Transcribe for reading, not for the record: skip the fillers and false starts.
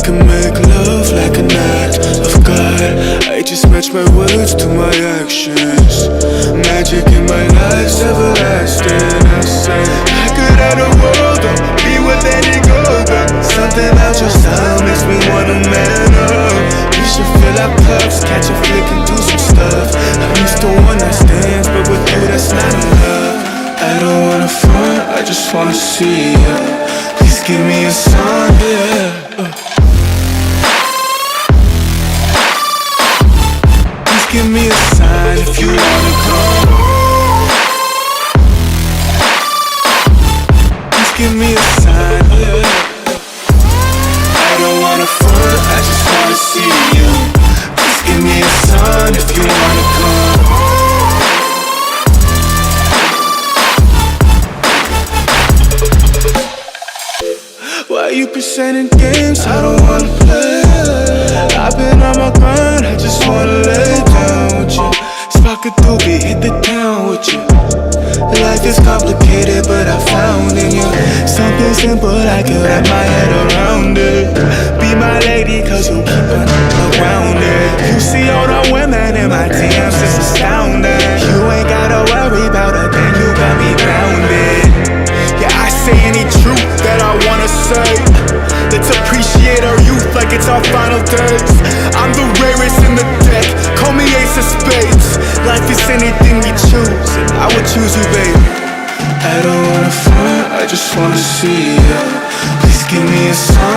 can make love like an act of God. I just match my words to my actions. Magic in my life's everlasting. I say I could have the world, or be with any girl, but something about your style makes me wanna man up. We should fill our cups, catch a flick and do some stuff. I'm used to one night stands, but with you that's not enough. I don't wanna front, I just wanna see ya. Please give me a sign, yeah. Please give me a sign if you wanna come. Please give me a sign, yeah. I don't wanna front, I just wanna see you. Please give me a sign if you wanna come. Why you presenting games I don't wanna play? I've been on my grind, I just wanna lay down with you. Spark a doobie, hit the town with you. Life is complicated, but I found in you something simple, I can wrap my head around it. Be my lady, cause you keep on around it. You see all the women in my DMs, it's astounding. You ain't gotta worry about a thing, you got me grounded. Yeah, I say any truth that I wanna say. Let's appreciate our youth like it's our final days. I'm the rarest in the deck, call me ace of spades. Life is anything we choose, and I would choose you, babe. I don't wanna front, I just wanna see ya. Please give me a sign.